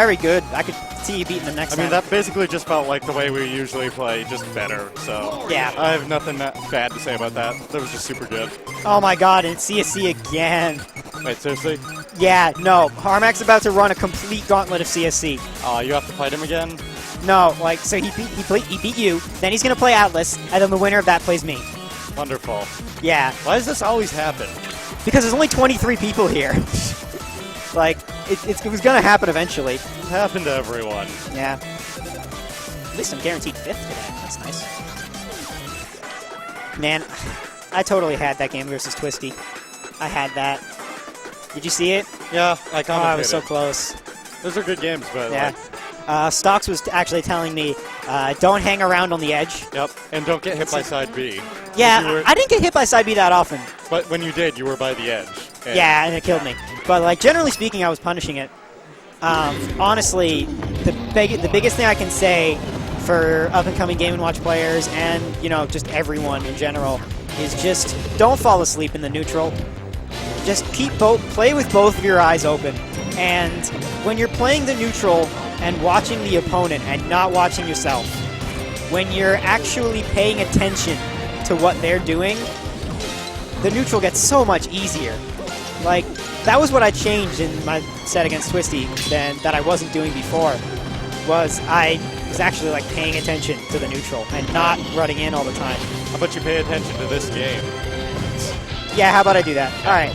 very good. I could see you beating them next time. I mean, that basically just felt like the way we usually play, just better. So yeah, I have nothing bad to say about that. That was just super good. Oh my god, and CSC again. Wait, seriously? Yeah, no. Harmac's about to run a complete gauntlet of CSC. You have to fight him again? No, like, so he beat you, then he's going to play Atlas, and then the winner of that plays me. Wonderful. Yeah. Why does this always happen? Because there's only 23 people here. Like, it was going to happen eventually. It happened to everyone. Yeah. At least I'm guaranteed 5th today. That's nice. Man, I totally had that game versus Twisty. I had that. Did you see it? Yeah, I commented. Oh, I was so close. Those are good games, but yeah. Stoks was actually telling me, don't hang around on the edge. Yep, and don't get hit by side B. Yeah, I didn't get hit by side B that often. But when you did, you were by the edge. Yeah, and it killed me. But like generally speaking, I was punishing it. Honestly, the biggest thing I can say for up-and-coming Game & Watch players and, you know, just everyone in general is just don't fall asleep in the neutral. Just play with both of your eyes open. And when you're playing the neutral and watching the opponent and not watching yourself, when you're actually paying attention to what they're doing, the neutral gets so much easier. Like, that was what I changed in my set against Twisty that I wasn't doing before, was I was actually like paying attention to the neutral and not running in all the time. How about you pay attention to this game? Yeah, how about I do that? All right.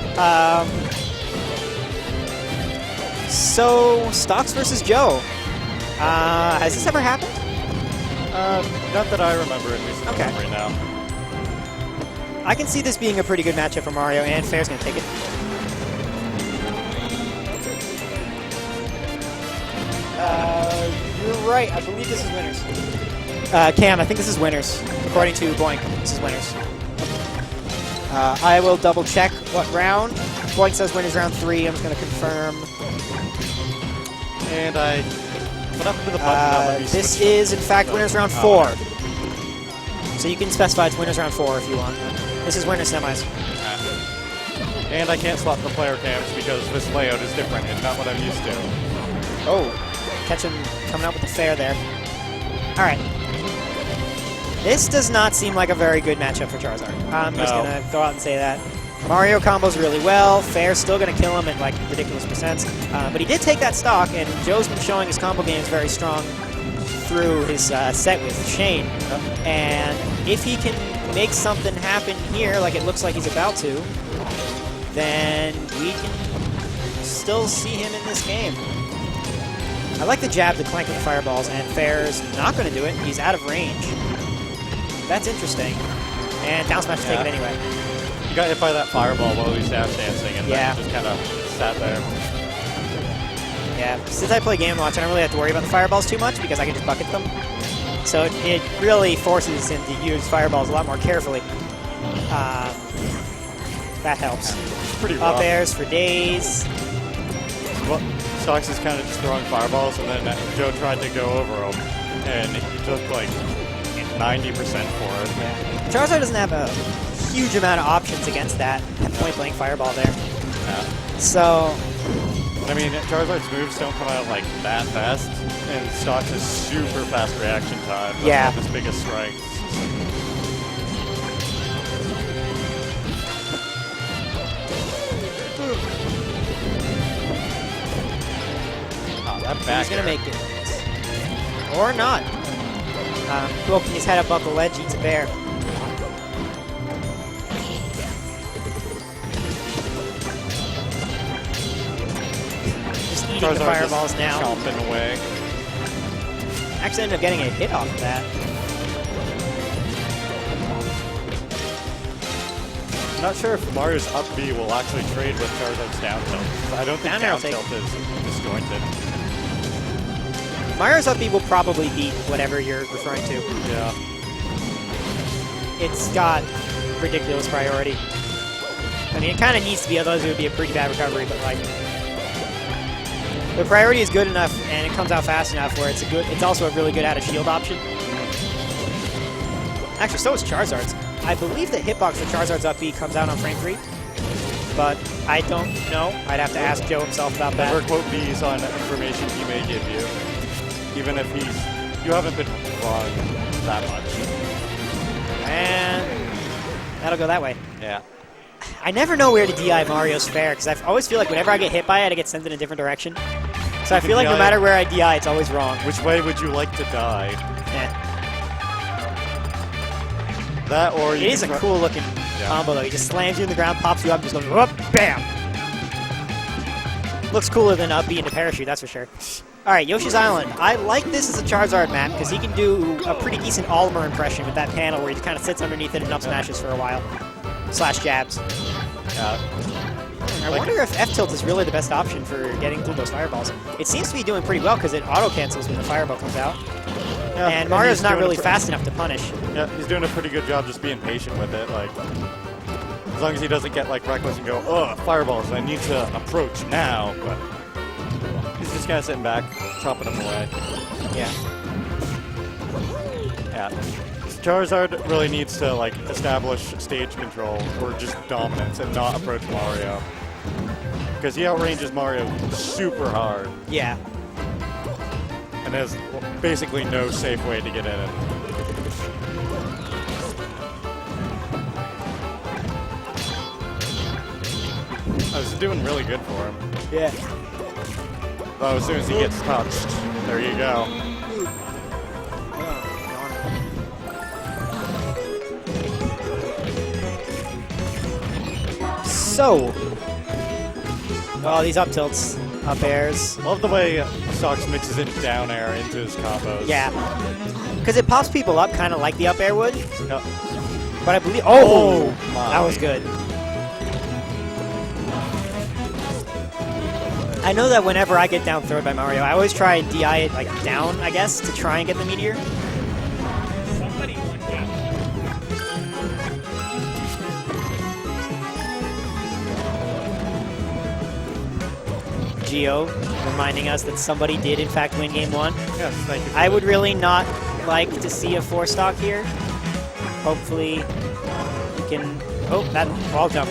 So, Stoks versus Joe. Has this ever happened? Not that I remember, at least okay. Right now. I can see this being a pretty good matchup for Mario, and Fair's going to take it. You're right. I believe this is winners. Cam, I think this is winners. According to Boink, this is winners. I will double check what round. Boink says winners round 3. I'm just going to confirm. And I put up to the button. This is, in fact, winners round 4. So you can specify it's winners round 4 if you want. This is winners semis. And I can't swap the player cams because this layout is different and not what I'm used to. Oh, catch him coming out with the fair there. All right. This does not seem like a very good matchup for Charizard. I'm just going to go out and say that. Mario combos really well. Fair's still going to kill him at like ridiculous percents. But he did take that stock, and Joe's been showing his combo games very strong through his set with Shane. And if he can make something happen here, like it looks like he's about to, then we can still see him in this game. I like the jab, the clank of the fireballs, and Fair's not going to do it. He's out of range. That's interesting. And down smash to take it anyway. He got hit by that fireball while he was dash dancing, and then just kind of sat there. Yeah, since I play Game & Watch, I don't really have to worry about the fireballs too much because I can just bucket them. So it really forces him to use fireballs a lot more carefully. That helps. It's pretty rough. Up airs for days. Well, Stoks is kind of just throwing fireballs, and then Joe tried to go over him, and he took like 90% for it. Yeah. Charizard doesn't have a huge amount of options against that point-blank fireball there. Yeah. So, I mean, Charizard's moves don't come out like that fast, and Stoks has super fast reaction time. That's one of his biggest strengths. He's going to make it. Or not. Poking his head up off the ledge, eats a bear. Just eating the fireballs now. Chomping away. Actually ended up getting a hit off of that. I'm not sure if Mario's up B will actually trade with Charizard's down tilt. I don't think down tilt is disjointed. Mario's up B will probably beat whatever you're referring to. Yeah. It's got ridiculous priority. I mean, it kind of needs to be, otherwise it would be a pretty bad recovery, but like, the priority is good enough and it comes out fast enough where it's also a really good out of shield option. Actually, so is Charizard's. I believe the hitbox for Charizard's up B comes out on frame 3. but I don't know. I'd have to ask Joe himself about that. Never quote B's on information he may give you, even if you haven't been wrong that much. And that'll go that way. Yeah. I never know where to DI Mario's fair, because I always feel like whenever I get hit by it, I get sent in a different direction. So I feel like no matter where I DI, it's always wrong. Which way would you like to die? Yeah. That or you It is a cool looking combo though. He just slams you in the ground, pops you up, and just goes whoop, bam. Looks cooler than up B into parachute, that's for sure. All right, Yoshi's Island. I like this as a Charizard map because he can do a pretty decent Almer impression with that panel where he kind of sits underneath it and up smashes for a while. Slash jabs. I wonder if F-tilt is really the best option for getting through those fireballs. It seems to be doing pretty well because it auto-cancels when the fireball comes out. Yeah, and Mario's not really fast enough to punish. Yeah, he's doing a pretty good job just being patient with it. Like, as long as he doesn't get like reckless and go, oh, fireballs, I need to approach now. But he's just kind of sitting back, chopping them away. Yeah. Yeah. Charizard really needs to like establish stage control or just dominance and not approach Mario. Because he outranges Mario super hard. Yeah. And has basically no safe way to get in it. Oh, this is doing really good for him. Yeah. Oh, as soon as he gets touched, there you go. So, oh, these up tilts, up airs. Love the way Stoks mixes in down air into his combos. Yeah. Because it pops people up kind of like the up air would. Yep. But I believe, oh my. That was good. I know that whenever I get down thrown by Mario, I always try and DI it like down, I guess, to try and get the meteor. Geo reminding us that somebody did in fact win game 1. Yes, thank you. I would really not like to see a 4-stock here. Hopefully we can... Oh, that wall jump.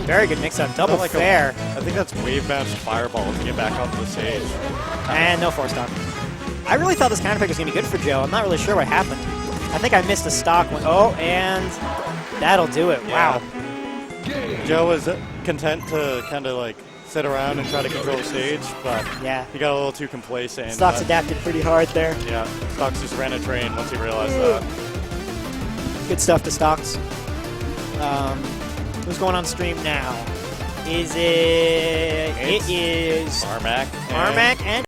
Very good mix-up. Double like fair. I think that's wave bounce fireball to get back onto the stage. And no 4-stock. I really thought this counter pick was going to be good for Joe. I'm not really sure what happened. I think I missed a stock one. Oh, and that'll do it. Yeah. Wow. Joe was content to kind of like sit around and try to control the stage, but yeah, he got a little too complacent. Stoks adapted pretty hard there. Yeah, Stoks just ran a train once he realized that. Good stuff to Stoks. Who's going on stream now? Is it? It is Armac. Armac and